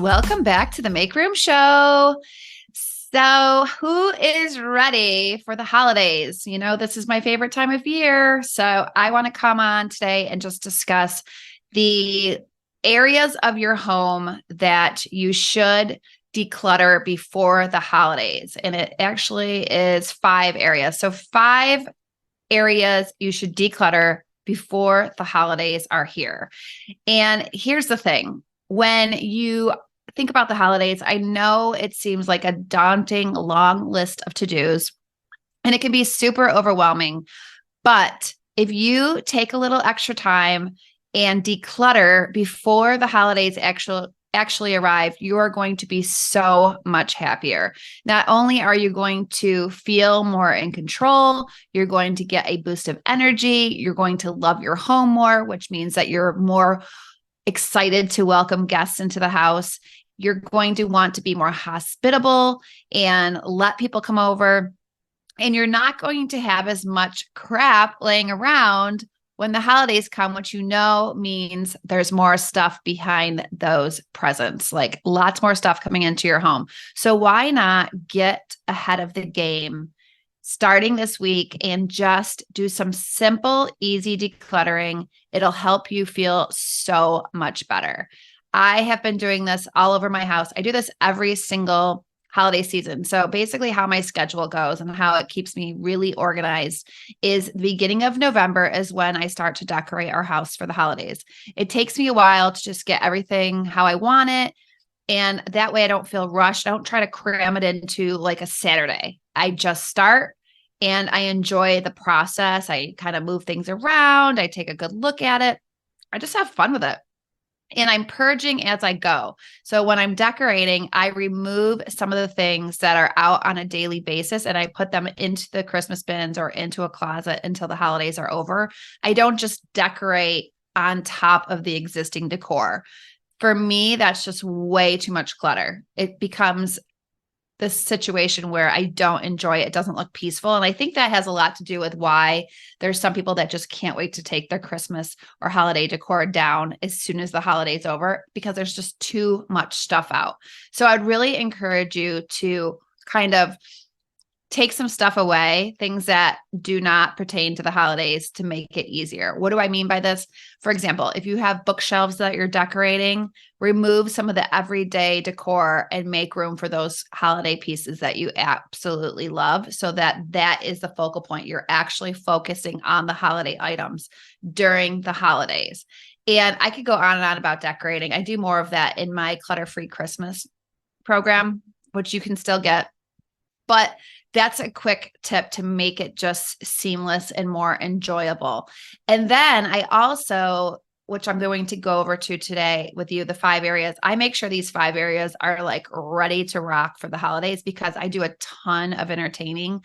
Welcome back to the Make Room Show. So, who is ready for the holidays? You know, this is my favorite time of year. So, I want to come on today and just discuss the areas of your home that you should declutter before the holidays. And it actually is 5 areas. So, 5 areas you should declutter before the holidays are here. And here's the thing. When you think about the holidays, I know it seems like a daunting, long list of to-dos, and it can be super overwhelming. But if you take a little extra time and declutter before the holidays actually arrive, you are going to be so much happier. Not only are you going to feel more in control, you're going to get a boost of energy, you're going to love your home more, which means that you're more excited to welcome guests into the house. You're going to want to be more hospitable and let people come over. And you're not going to have as much crap laying around when the holidays come, which you know means there's more stuff behind those presents, like lots more stuff coming into your home. So why not get ahead of the game starting this week and just do some simple, easy decluttering? It'll help you feel so much better. I have been doing this all over my house. I do this every single holiday season. So basically how my schedule goes and how it keeps me really organized is the beginning of November is when I start to decorate our house for the holidays. It takes me a while to just get everything how I want it. And that way I don't feel rushed. I don't try to cram it into like a Saturday. I just start and I enjoy the process. I kind of move things around. I take a good look at it. I just have fun with it. And I'm purging as I go. So when I'm decorating, I remove some of the things that are out on a daily basis and I put them into the Christmas bins or into a closet until the holidays are over. I don't just decorate on top of the existing decor. For me, that's just way too much clutter. It becomes this situation where I don't enjoy it. It doesn't look peaceful. And I think that has a lot to do with why there's some people that just can't wait to take their Christmas or holiday decor down as soon as the holiday's over, because there's just too much stuff out. So I'd really encourage you to kind of take some stuff away, things that do not pertain to the holidays, to make it easier. What do I mean by this? For example, if you have bookshelves that you're decorating, remove some of the everyday decor and make room for those holiday pieces that you absolutely love, so that that is the focal point. You're actually focusing on the holiday items during the holidays. And I could go on and on about decorating. I do more of that in my Clutter-Free Christmas program, which you can still get. But that's a quick tip to make it just seamless and more enjoyable. And then I also, which I'm going to go over to today with you, the 5 areas, I make sure these 5 areas are like ready to rock for the holidays, because I do a ton of entertaining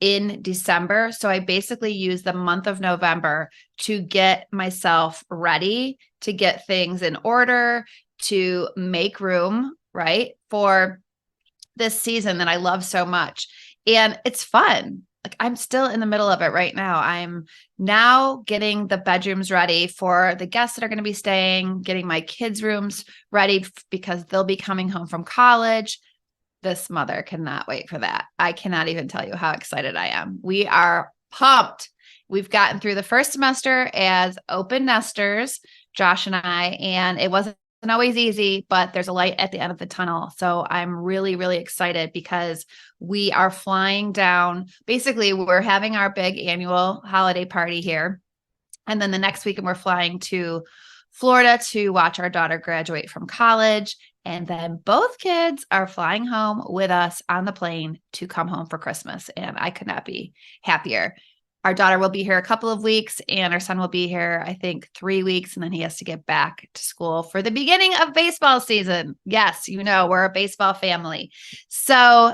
in December. So I basically use the month of November to get myself ready, to get things in order, to make room, right, for this season that I love so much. And it's fun. Like, I'm still in the middle of it right now. I'm now getting the bedrooms ready for the guests that are going to be staying, getting my kids' rooms ready because they'll be coming home from college. This mother cannot wait for that. I cannot even tell you how excited I am. We are pumped. We've gotten through the first semester as open nesters, Josh and I, and it wasn't always easy, but there's a light at the end of the tunnel. So I'm really, really excited because we are flying down. Basically, we're having our big annual holiday party here. And then the next weekend, we're flying to Florida to watch our daughter graduate from college. And then both kids are flying home with us on the plane to come home for Christmas. And I could not be happier. Our daughter will be here a couple of weeks and our son will be here, I think, 3 weeks. And then he has to get back to school for the beginning of baseball season. Yes, you know, we're a baseball family. So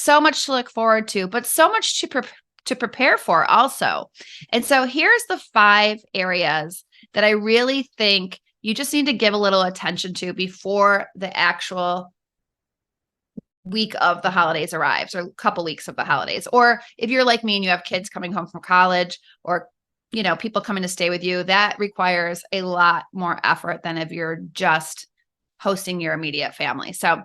much to look forward to, but so much to prepare for also. And so here's the 5 areas that I really think you just need to give a little attention to before the actual week of the holidays arrives, or a couple weeks of the holidays. Or if you're like me and you have kids coming home from college, or, you know, people coming to stay with you, that requires a lot more effort than if you're just hosting your immediate family. So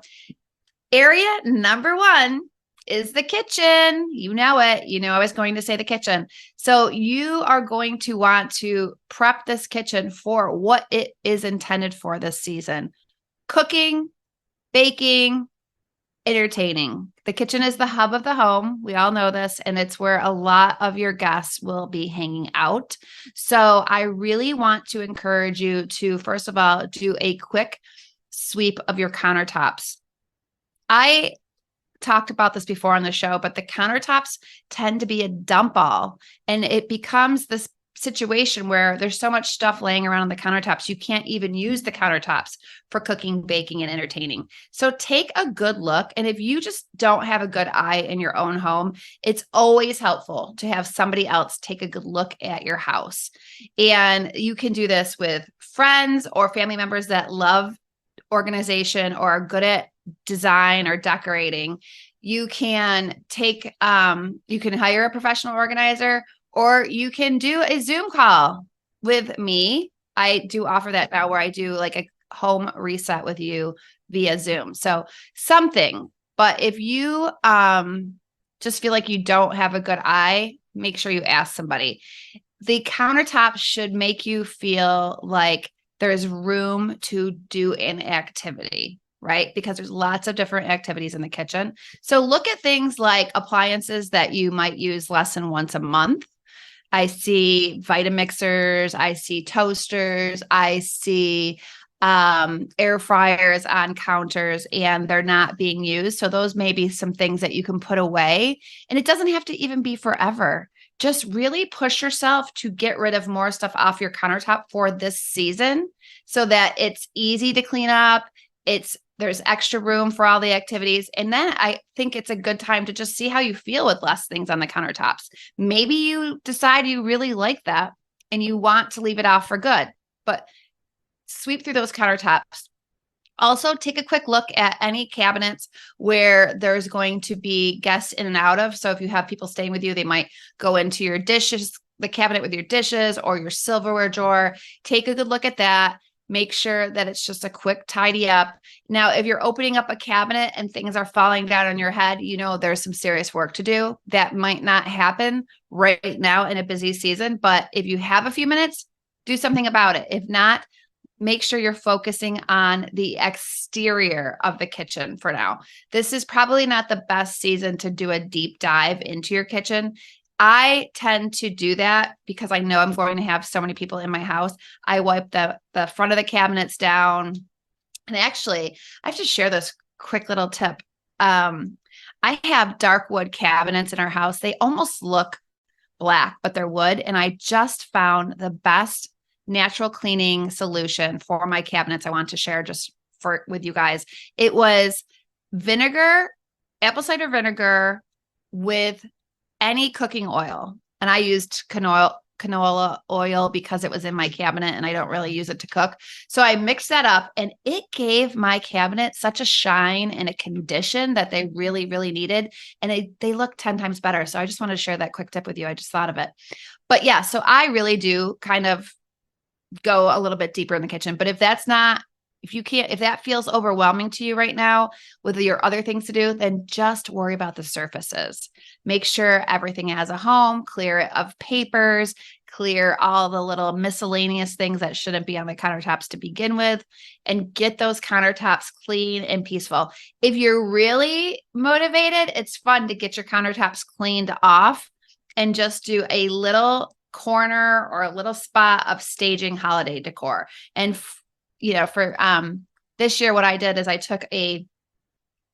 area number one is the kitchen. You know it. You know, I was going to say the kitchen. So you are going to want to prep this kitchen for what it is intended for this season: cooking, baking, entertaining. The kitchen is the hub of the home. We all know this, and it's where a lot of your guests will be hanging out. So I really want to encourage you to, first of all, do a quick sweep of your countertops. I talked about this before on the show, but the countertops tend to be a dump all, and it becomes this situation where there's so much stuff laying around on the countertops, you can't even use the countertops for cooking, baking, and entertaining. So take a good look. And if you just don't have a good eye in your own home, it's always helpful to have somebody else take a good look at your house. And you can do this with friends or family members that love organization or are good at design or decorating. You can you can hire a professional organizer, or you can do a Zoom call with me. I do offer that now, where I do like a home reset with you via Zoom. So something, but if you just feel like you don't have a good eye, make sure you ask somebody. The countertop should make you feel like there's room to do an activity, right? Because there's lots of different activities in the kitchen. So look at things like appliances that you might use less than once a month. I see Vitamixers, I see toasters, I see air fryers on counters, and they're not being used. So those may be some things that you can put away. And it doesn't have to even be forever. Just really push yourself to get rid of more stuff off your countertop for this season so that it's easy to clean up. There's extra room for all the activities. And then I think it's a good time to just see how you feel with less things on the countertops. Maybe you decide you really like that and you want to leave it off for good, but sweep through those countertops. Also, take a quick look at any cabinets where there's going to be guests in and out of. So if you have people staying with you, they might go into your dishes, the cabinet with your dishes or your silverware drawer. Take a good look at that. Make sure that it's just a quick tidy up. Now, if you're opening up a cabinet and things are falling down on your head, you know there's some serious work to do. That might not happen right now in a busy season, but if you have a few minutes, do something about it. If not, make sure you're focusing on the exterior of the kitchen for now. This is probably not the best season to do a deep dive into your kitchen. I tend to do that because I know I'm going to have so many people in my house. I wipe the front of the cabinets down. And actually, I have to share this quick little tip. I have dark wood cabinets in our house. They almost look black, but they're wood. And I just found the best natural cleaning solution for my cabinets I want to share with you guys. It was vinegar, apple cider vinegar with any cooking oil. And I used canola oil because it was in my cabinet and I don't really use it to cook. So I mixed that up and it gave my cabinet such a shine and a condition that they really, really needed. And they look 10 times better. So I just wanted to share that quick tip with you. I just thought of it. But yeah, so I really do kind of go a little bit deeper in the kitchen. But if that feels overwhelming to you right now with your other things to do, then just worry about the surfaces. Make sure everything has a home, clear it of papers, clear all the little miscellaneous things that shouldn't be on the countertops to begin with, and get those countertops clean and peaceful. If you're really motivated, it's fun to get your countertops cleaned off and just do a little corner or a little spot of staging holiday decor. And for this year, what I did is I took a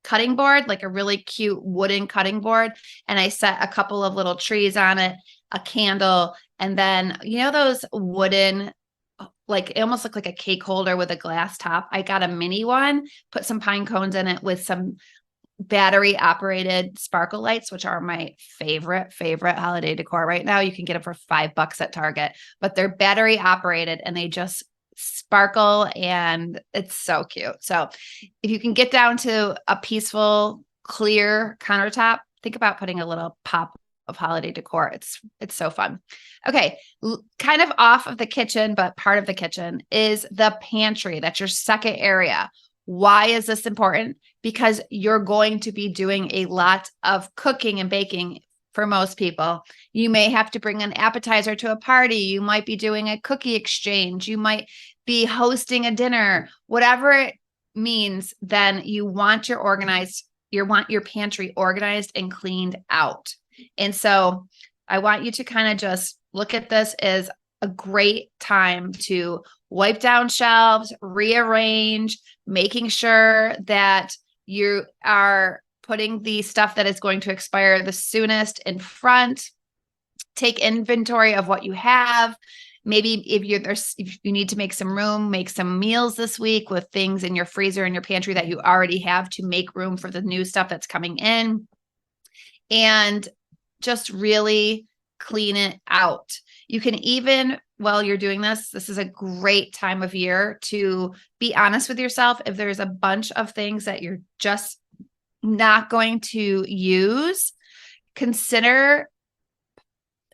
cutting board, like a really cute wooden cutting board, and I set a couple of little trees on it, a candle, and then those wooden, like it almost looked like a cake holder with a glass top. I got a mini one, put some pine cones in it with some battery operated sparkle lights, which are my favorite holiday decor right now. You can get them for $5 at Target, but they're battery operated and they just sparkle and it's so cute. So if you can get down to a peaceful, clear countertop, think about putting a little pop of holiday decor. It's so fun. Okay. Kind of off of the kitchen, but part of the kitchen is the pantry. That's your second area. Why is this important? Because you're going to be doing a lot of cooking and baking for most people. You may have to bring an appetizer to a party. You might be doing a cookie exchange. You might be hosting a dinner, whatever it means. Then you want your pantry organized and cleaned out. And so I want you to kind of just look at this as a great time to wipe down shelves, rearrange, making sure that you are putting the stuff that is going to expire the soonest in front. Take inventory of what you have. Maybe if you need to make some room, make some meals this week with things in your freezer and your pantry that you already have to make room for the new stuff that's coming in. And just really clean it out. You can even, while you're doing this is a great time of year to be honest with yourself. If there's a bunch of things that you're just not going to use, consider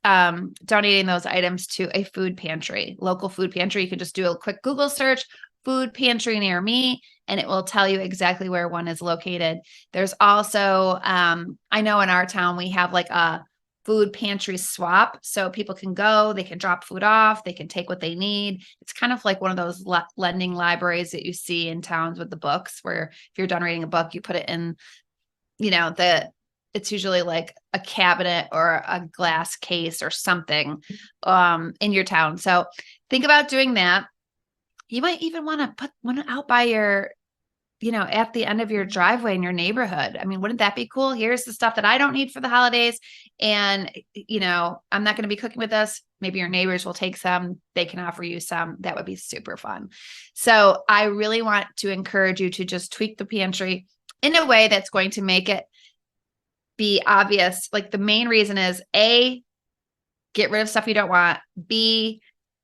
donating those items to a food pantry, local food pantry. You can just do a quick Google search, food pantry near me, and it will tell you exactly where one is located. There's also, I know in our town, we have like a food pantry swap. So people can go, they can drop food off, they can take what they need. It's kind of like one of those lending libraries that you see in towns with the books, where if you're done reading a book, you put it in, it's usually like a cabinet or a glass case or something in your town. So think about doing that. You might even want to put one out by your, at the end of your driveway in your neighborhood. I mean, wouldn't that be cool? Here's the stuff that I don't need for the holidays. And, I'm not going to be cooking with this. Maybe your neighbors will take some. They can offer you some. That would be super fun. So I really want to encourage you to just tweak the pantry in a way that's going to make it be obvious. Like the main reason is A, get rid of stuff you don't want. B,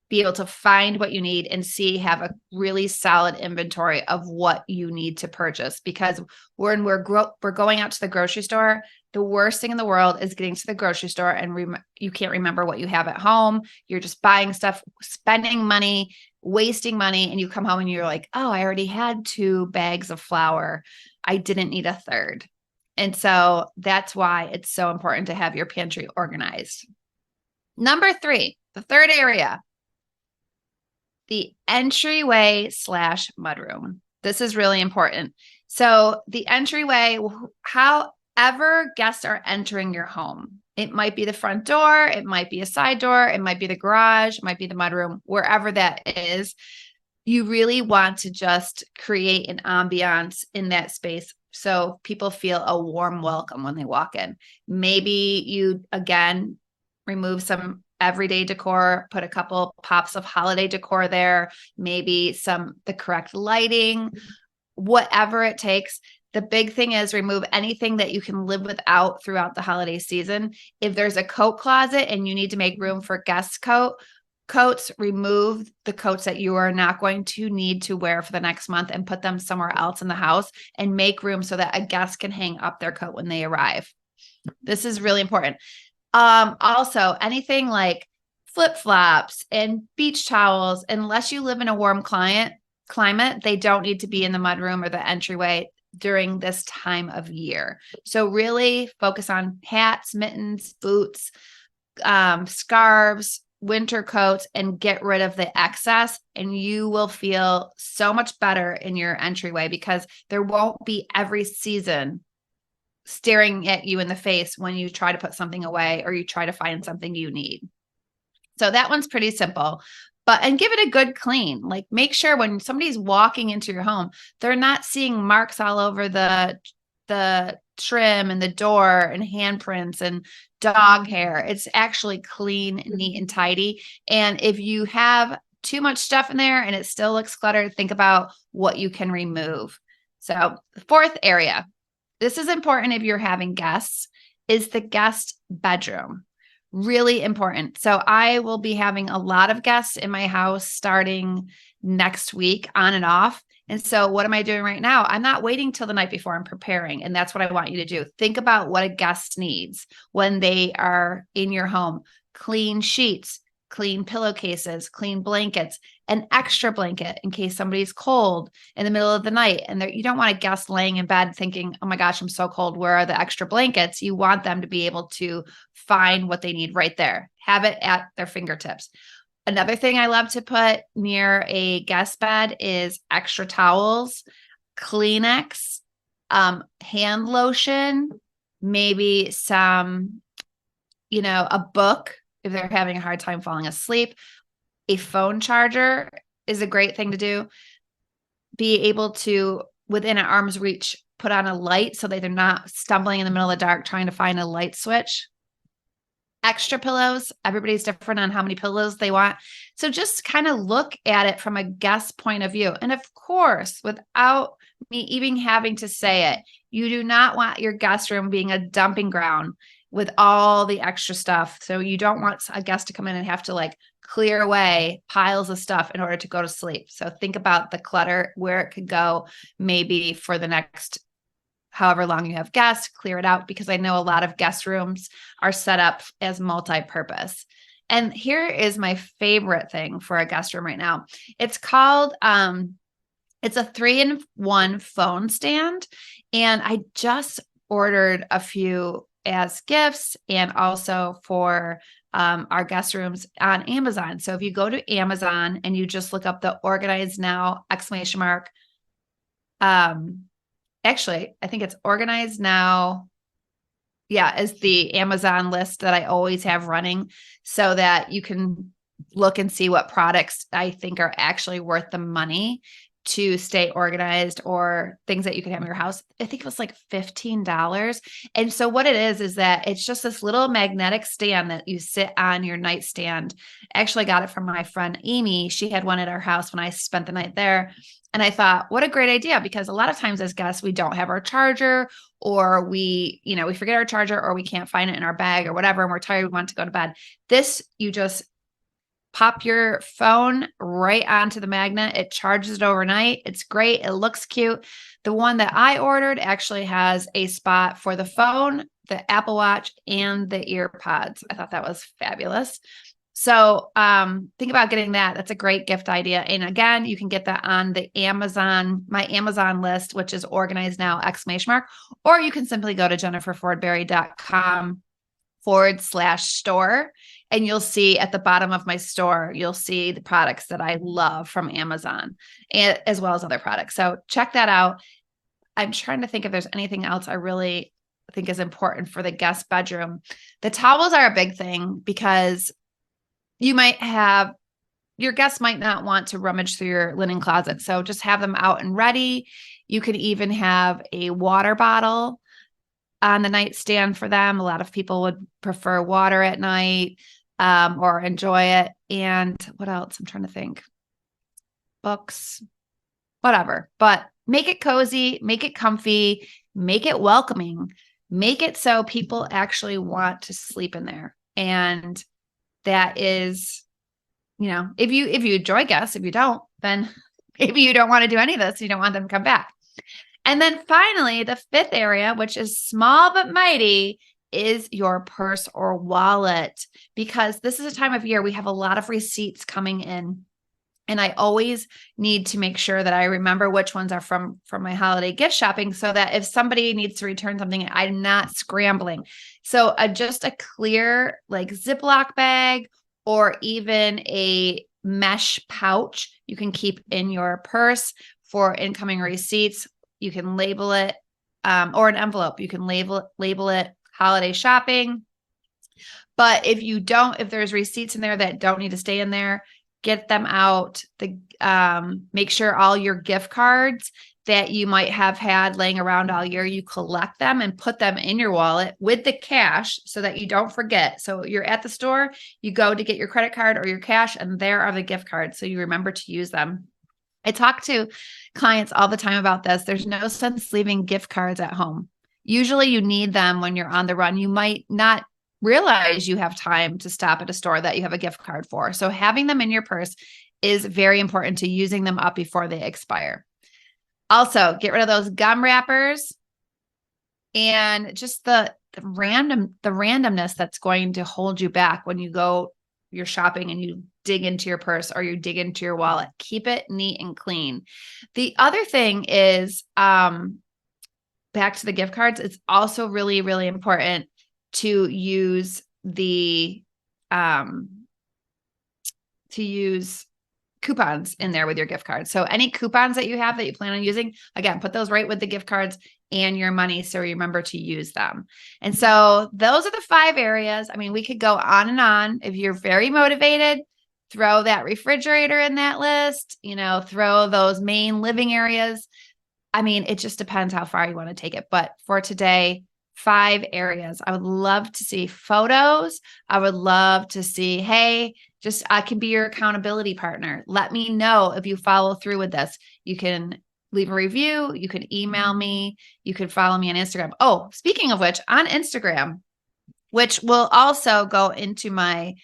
be able to find what you need, and C, have a really solid inventory of what you need to purchase. Because when we're going out to the grocery store, the worst thing in the world is getting to the grocery store and you can't remember what you have at home. You're just buying stuff, spending money, wasting money, and you come home and you're like, oh, I already had 2 bags of flour. I didn't need a third. And so that's why it's so important to have your pantry organized. Number 3, the third area, the entryway / mudroom. This is really important. So the entryway, however guests are entering your home, it might be the front door, it might be a side door, it might be the garage, it might be the mudroom, wherever that is. You really want to just create an ambiance in that space so people feel a warm welcome when they walk in. Maybe you, again, remove some everyday decor, put a couple pops of holiday decor there, maybe the correct lighting, whatever it takes. The big thing is remove anything that you can live without throughout the holiday season. If there's a coat closet and you need to make room for guest coats, remove the coats that you are not going to need to wear for the next month and put them somewhere else in the house, and make room so that a guest can hang up their coat when they arrive. This is really important. Also, anything like flip-flops and beach towels, unless you live in a warm climate, they don't need to be in the mudroom or the entryway during this time of year. So really focus on hats, mittens, boots, scarves, winter coats, and get rid of the excess, and you will feel so much better in your entryway, because there won't be every season staring at you in the face when you try to put something away or you try to find something you need. So that one's pretty simple, and give it a good clean. Like, make sure when somebody's walking into your home, they're not seeing marks all over the trim and the door and handprints and dog hair. It's actually clean, neat, and tidy. And if you have too much stuff in there and it still looks cluttered, think about what you can remove. So the fourth area, this is important if you're having guests, is the guest bedroom. Really important. So I will be having a lot of guests in my house starting next week, on and off. And so what am I doing right now? I'm not waiting till the night before. I'm preparing. And that's what I want you to do. Think about what a guest needs when they are in your home. Clean sheets, clean pillowcases, clean blankets, an extra blanket in case somebody's cold in the middle of the night. And you don't want a guest laying in bed thinking, oh my gosh, I'm so cold. Where are the extra blankets? You want them to be able to find what they need right there, have it at their fingertips. Another thing I love to put near a guest bed is extra towels, Kleenex, hand lotion, maybe some, a book if they're having a hard time falling asleep. A phone charger is a great thing to do. Be able to, within an arm's reach, put on a light so that they're not stumbling in the middle of the dark trying to find a light switch. Extra pillows. Everybody's different on how many pillows they want. So just kind of look at it from a guest point of view. And of course, without me even having to say it, you do not want your guest room being a dumping ground with all the extra stuff. So you don't want a guest to come in and have to clear away piles of stuff in order to go to sleep. So think about the clutter, where it could go maybe for the next however long you have guests, clear it out, because I know a lot of guest rooms are set up as multi-purpose. And here is my favorite thing for a guest room right now. It's called, it's a 3-in-1 phone stand. And I just ordered a few as gifts and also for our guest rooms on Amazon. So if you go to Amazon and you just look up the Organize Now ! Actually, I think it's Organize Now. Yeah, is the Amazon list that I always have running so that you can look and see what products I think are actually worth the money to stay organized, or things that you can have in your house. I think it was like $15. And so what it is that it's just this little magnetic stand that you sit on your nightstand. Actually got it from my friend Amy. She had one at our house when I spent the night there. And I thought, what a great idea, because a lot of times as guests, we don't have our charger, or we forget our charger, or we can't find it in our bag or whatever. And we're tired. We want to go to bed. This, you just pop your phone right onto the magnet. It charges it overnight. It's great. It looks cute. The one that I ordered actually has a spot for the phone, the Apple Watch, and the ear pods. I thought that was fabulous. So think about getting that. That's a great gift idea. And again, you can get that on the my Amazon list, which is Organize Now ! Or you can simply go to jenniferfordberry.com/store. And you'll see at the bottom of my store, you'll see the products that I love from Amazon, and as well as other products. So check that out. I'm trying to think if there's anything else I really think is important for the guest bedroom. The towels are a big thing, because your guests might not want to rummage through your linen closet. So just have them out and ready. You could even have a water bottle on the nightstand for them. A lot of people would prefer water at night, or enjoy it. And what else? I'm trying to think. Books, whatever. But make it cozy, make it comfy, make it welcoming, make it so people actually want to sleep in there. And that is, if you enjoy guests. If you don't, then maybe you don't want to do any of this. You don't want them to come back. And then finally, the fifth area, which is small but mighty, is your purse or wallet, because this is a time of year we have a lot of receipts coming in. And I always need to make sure that I remember which ones are from my holiday gift shopping, so that if somebody needs to return something, I'm not scrambling. So just a clear Ziploc bag, or even a mesh pouch you can keep in your purse for incoming receipts. You can label it, or an envelope. You can label it holiday shopping. But if there's receipts in there that don't need to stay in there, get them out. Make sure all your gift cards that you might have had laying around all year, you collect them and put them in your wallet with the cash so that you don't forget. So you're at the store, you go to get your credit card or your cash, and there are the gift cards. So you remember to use them. I talk to clients all the time about this. There's no sense leaving gift cards at home. Usually you need them when you're on the run. You might not realize you have time to stop at a store that you have a gift card for. So having them in your purse is very important, to using them up before they expire. Also, get rid of those gum wrappers and just the randomness that's going to hold you back when you go you're shopping and you dig into your purse or you dig into your wallet. Keep it neat and clean. The other thing is, back to the gift cards, it's also really, really important to use coupons in there with your gift cards. So any coupons that you have that you plan on using, again, put those right with the gift cards and your money, so remember to use them. And so those are the 5 areas. I mean, we could go on and on. If you're very motivated, throw that refrigerator in that list, throw those main living areas. I mean, it just depends how far you want to take it. But for today, 5 areas. I would love to see photos. I would love to see, hey, I can be your accountability partner. Let me know if you follow through with this. You can leave a review. You can email me. You can follow me on Instagram. Oh, speaking of which, on Instagram, which will also go into my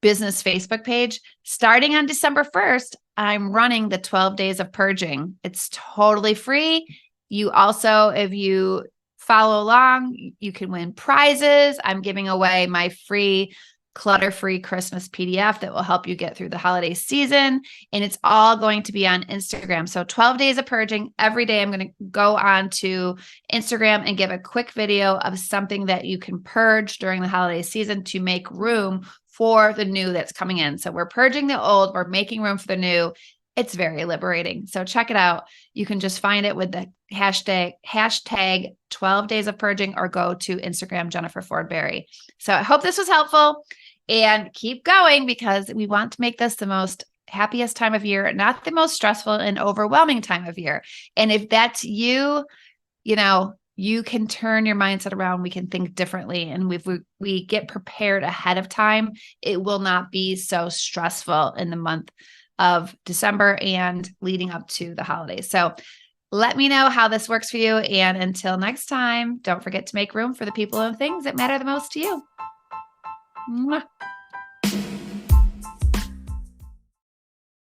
business Facebook page, starting on December 1st, I'm running the 12 days of purging. It's totally free. You also, if you follow along, you can win prizes. I'm giving away my free clutter-free Christmas PDF that will help you get through the holiday season. And it's all going to be on Instagram. So 12 days of purging. Every day I'm going to go on to Instagram and give a quick video of something that you can purge during the holiday season to make room for the new that's coming in. So we're purging the old, we're making room for the new. It's very liberating. So check it out. You can just find it with the hashtag 12 days of purging, or go to Instagram, Jennifer Fordberry. So I hope this was helpful, and keep going, because we want to make this the most happiest time of year, not the most stressful and overwhelming time of year. And if that's you, you can turn your mindset around. We can think differently. And if we get prepared ahead of time, it will not be so stressful in the month of December and leading up to the holidays. So let me know how this works for you. And until next time, don't forget to make room for the people and things that matter the most to you. Mwah.